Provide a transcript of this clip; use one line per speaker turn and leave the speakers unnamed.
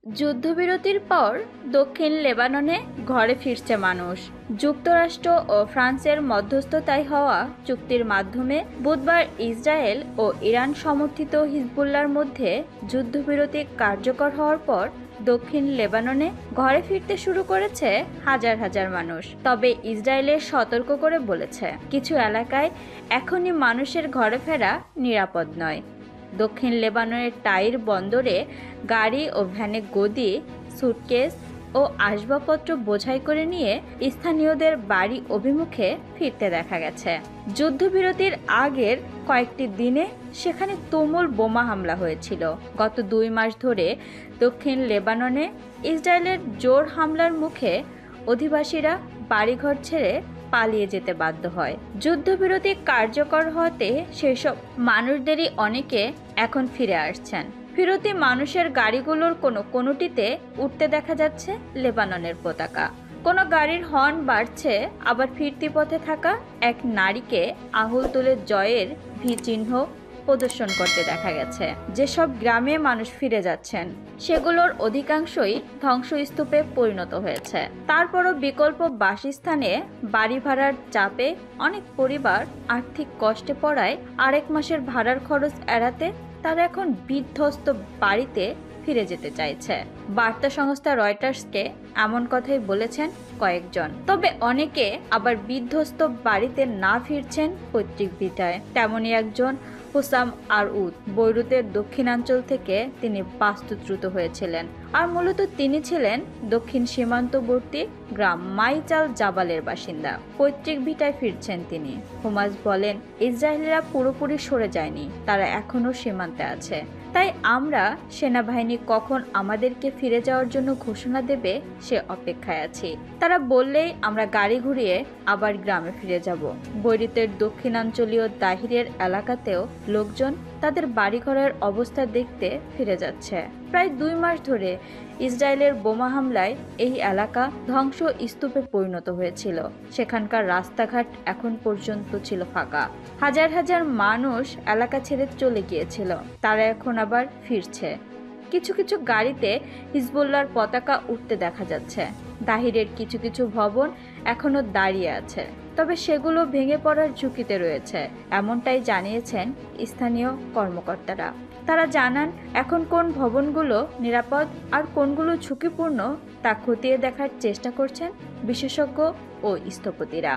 যুদ্ধবিরতির পর দক্ষিণ লেবাননে ঘরে ফিরছে মানুষ। যুক্তরাষ্ট্র ও ফ্রান্সের মধ্যস্থতায় হওয়া চুক্তির মাধ্যমে বুধবার ইসরায়েল ও ইরান সমর্থিত হিজবুল্লাহর মধ্যে যুদ্ধবিরতি কার্যকর হওয়ার পর দক্ষিণ লেবাননে ঘরে ফিরতে শুরু করেছে হাজার হাজার মানুষ। তবে ইসরায়েলের সতর্ক করে বলেছে, কিছু এলাকায় এখনই মানুষের ঘরে ফেরা নিরাপদ নয়। দক্ষিণ লেবাননের টাইর বন্দরে গাড়ি ও ভ্যানে গদি, সুটকেস ও আসবাবপত্র বোঝাই করে নিয়ে স্থানীয়দের বাড়ি অভিমুখে ফিরতে দেখা গেছে। যুদ্ধবিরতির আগের কয়েকটি দিনে সেখানে তুমুল বোমা হামলা হয়েছিল। গত 2 মাস ধরে দক্ষিণ লেবাননে ইসরায়েলের জোর হামলার মুখে অধিবাসীরা বাড়িঘর ছেড়ে পালিয়ে যেতে বাধ্য হয়। যুদ্ধবিরতি কার্যকর হতে সেসব মানুষদেরই অনেকে এখন ফিরে আসছেন। ফিরতি মানুষের গাড়িগুলোর কোনোটিতে উঠতে দেখা যাচ্ছে লেবাননের পতাকা। কোনো গাড়ির হর্ন বাড়ছে, আবার ফিরতি পথে থাকা এক নারীকে আঙুল তুলে জয়ের ভি চিহ্ন প্রদর্শন করতে দেখা গেছে। যেসব গ্রামে মানুষ ফিরে যাচ্ছেন সেগুলোর অধিকাংশই ধ্বংসস্তূপে পরিণত হয়েছে। তারপরও বিকল্প বাসস্থানে বাড়ি ভাড়ার চাপে অনেক পরিবার আর্থিক কষ্টে পড়ায় আরেক মাসের ভাড়ার খরচ এড়াতে তারা এখন বিধ্বস্ত বাড়িতে ফিরে যেতে চাইছে। বার্তা সংস্থা রয়টার্সকে এমন কথাই বলেছেন কয়েকজন। তবে অনেকে আবার বিধ্বস্ত বাড়িতে না ফিরছেন পৈতৃক ভিটায়। তেমনই একজন হুসাম আরউদ। বৈরুতের দক্ষিণাঞ্চল থেকে তিনি বাস্তুচ্যুত হয়েছিলেন, আর মূলত তিনি ছিলেন দক্ষিণ সীমান্তবর্তী গ্রাম মাইচাল জাবালের বাসিন্দা। পৈতৃক ভিটায় ফিরছেন তিনি। হুমাস বলেন, ইসরায়েলিরা পুরোপুরি সরে যায়নি, তারা এখনো সীমান্তে আছে। তাই আমরা সেনাবাহিনী কখন আমাদেরকে ফিরে যাওয়ার জন্য ঘোষণা দেবে সে অপেক্ষায় আছি। তারা বললেই আমরা গাড়ি ঘুরিয়ে আবার গ্রামে ফিরে যাব। বৈরুতের দক্ষিণাঞ্চলীয় দাহিরের এলাকাতেও লোকজন তাদের বাড়িঘরের অবস্থা দেখতে ফিরে যাচ্ছে। প্রায় 2 মাস ধরে ইসরায়েলের বোমা হামলায় এই এলাকা ধ্বংস স্তূপে পরিণত হয়েছিল। সেখানকার রাস্তাঘাট এখন পর্যন্ত ছিল ফাঁকা। হাজার হাজার মানুষ এলাকা ছেড়ে চলে গিয়েছিল, তারা এখন আবার ফিরছে। কিছু কিছু গাড়িতে হিজবুল্লাহর পতাকা উঠতে দেখা যাচ্ছে। দাহিরের কিছু কিছু ভবন এখনো দাঁড়িয়ে আছে, তবে সেগুলো ভেঙে পড়ার ঝুঁকিতে রয়েছে, এমনটাই জানিয়েছেন স্থানীয় কর্মকর্তারা। তারা জানান, এখন কোন ভবনগুলো নিরাপদ আর কোনগুলো ঝুঁকিপূর্ণ তা খতিয়ে দেখার চেষ্টা করছেন বিশেষজ্ঞ ও স্থপতিরা।